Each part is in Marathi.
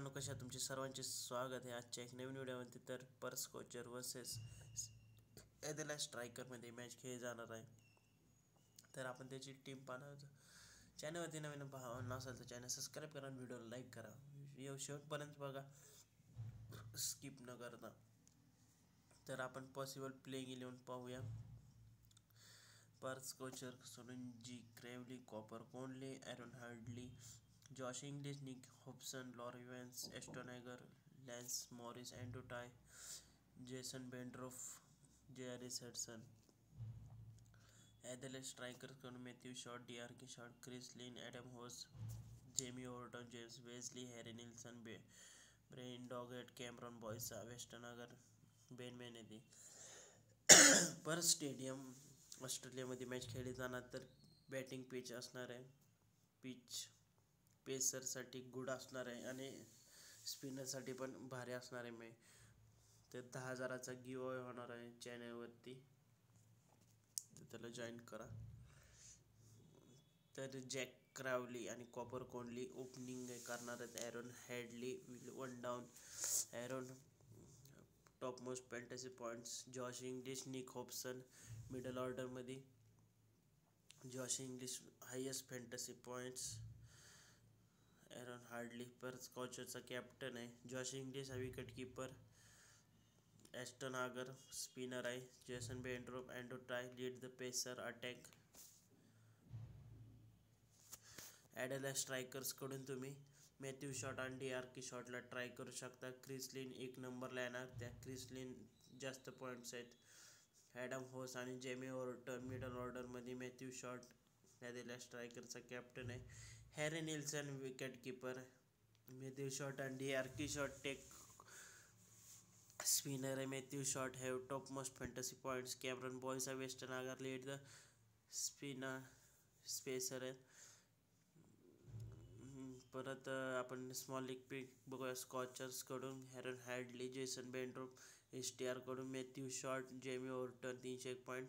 मित्रांनो, कशा तुमचे सर्वांचे स्वागत आहे आजच्या एक नवीन व्हिडिओमध्ये. तर पर्स कोचर वर्सेस एदेला स्ट्रायकरमध्ये मॅच खेळली जाणार आहे. तर आपण त्याची टीम पाहणार. चॅनलवरती नवीन नसेल तर चॅनल सबस्क्राईब करा आणि व्हिडिओला लाईक करा. व्हिडिओ शेवटपर्यंत बघा, स्किप न करता. तर आपण पॉसिबल प्लेइंग 11 पाहूया. पर्स कोचर सोडून J Crawley, Cooper Connolly, Aaron Hardie, Josh Inglis, Nick Hobson, Laurie Evans, Ashton Agar, Lance Morris, Andrew Tye, Jason Behrendorff, जेआरएस हडसन. ॲदेला स्ट्रायकर्सकडून Matthew Short, D'Arcy Short, Chris Lynn, Adam Hose, Jamie Overton, James Bazley, Harry Nielsen, Brendan Doggett, Cameron Boyce, वेस्टन Agar, Ben Manenti. Perth Stadium ऑस्ट्रेलियामध्ये मॅच खेळली जाणार. तर बॅटिंग पिच असणार आहे. पिच पेसरसाठी गुड असणार आहे आणि स्पिनरसाठी पण भारी असणार आहे. तर 10,000चा गिव अवे होणार आहे चॅनलवरती, तर त्याला जॉईन करा. तर जॅक क्रावली आणि कॉपर कोनली ओपनिंग करणार आहेत. ॲरन हॅडली will one down. Aaron top most fantasy points. Josh Inglis, Nick Hobson middle ऑर्डरमध्ये. Josh Inglis highest fantasy points. Aaron Hardie Perth कोचरचा कॅप्टन आहे. जॉश इंग्लिश हा wicket keeper. Ashton Agar spinner आहे. Jason Behrendorff, Andrew Tye lead the pacer attack. Adelaide स्ट्रायकर्सकडून तुम्ही मॅथ्यू शॉट आणि डीआरके शॉटला ट्राय करू शकता. क्रिस लिन एक नंबरला येणार. त्या क्रिस लिन जास्त पॉईंट्स आहेत. ॲडम होस आणि जेमी ओर्टन मिडल ऑर्डरमध्ये. मॅथ्यू शॉट ॲडेला स्ट्रायकरचा कॅप्टन आहे. Harry Nielsen wicket keeper. Matthew Short आणि डीआरके शॉट टेक स्पिनर आहे. Matthew Short have top most fantasy points. Cameron Boyce, Western Agar lead the spacer आहे. परत आपण स्मॉल लीग पिक बघूया. स्कॉचर्सकडून ॲरन हॅडली, जेसन बेंड्रोफ. STR कडून Matthew Short, Jamie Overton 301 point.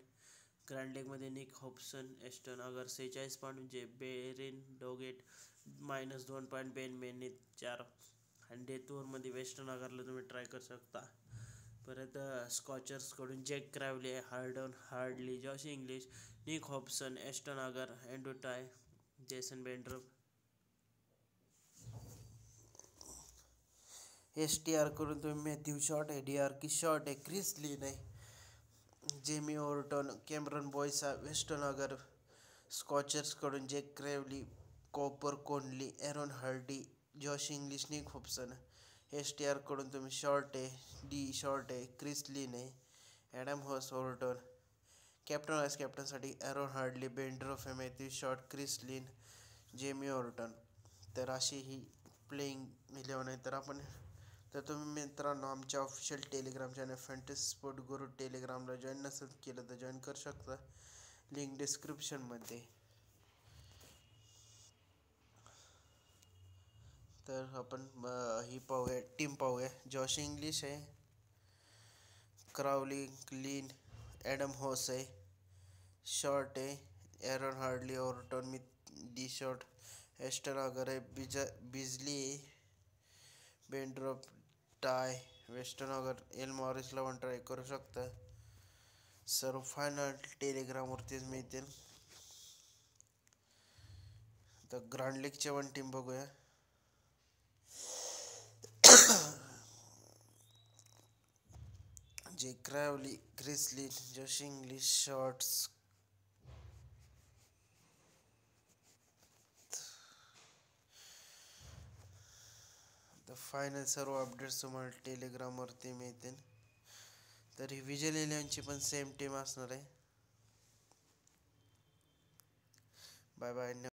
Grand लीगमध्ये Nick Hobson, Ashton Agar 46 point. Brendan Doggett -2 point. बेन मेने 4. आणि डेथ ओव्हरमध्ये वेस्टर्न अगरला तुम्ही ट्राय करू शकता. परत स्कॉचर्सकडून Jack Crawley, Hardie, Josh Inglis, Nick Hobson, Ashton Agar, Andrew Tye, Jason Behrendorff. STR कडून तुम्ही मॅथ्यू शॉट आहे, डीआरके शॉट आहे, क्रिस लिन आहे, Jamie Overton, Cameron Boyce, Western Agar. स्कॉचर्सकडून Jack Crawley, Cooper Connolly, Aaron Hardie, Josh Inglis, Nick Hobson. STR कडून तुम्ही शॉर्ट आहे, डी शॉर्ट आहे, क्रिस लिन आहे, Adam Hose, Overton. Captain vice कॅप्टनसाठी ॲरन हार्डली, बेंड्रोफ आहे, Matthew shot, Chris Lynn, Jamie Orton. तर अशी ही प्लेइंग 11 आहे. तर तुम्ही मित्रांनो आमच्या official Telegram channel fantasy sport गुरु टेलिग्रामला जॉईन नसेल केलं तर जॉईन करू शकता. लिंक डिस्क्रिप्शनमध्ये. तर आपण ही पाहूया, टीम पाहूया. जॉश इंग्लिश आहे, क्रावली, लिन, ॲडम हॉस आहे, शॉर्ट आहे, Aaron Hardie, Overton, D Short, Ashton Agar आहे, बिजली आहे, Behrendorff, Tye, Western Agar, L मॉरिसला पण ट्राय करू शकता. सर्व फायनल टेलिग्रामवरतीच मिळतील. तर ग्रँड लीगच्या पण टीम बघूया. J Crawley, Chris Lynn, Josh Inglis, Shorts. तर फायनल सर्व अपडेट्स तुम्हाला टेलिग्रामवरती मिळतील. तर ही विजय लिल्यांची पण सेम टीम असणार आहे. Bye bye.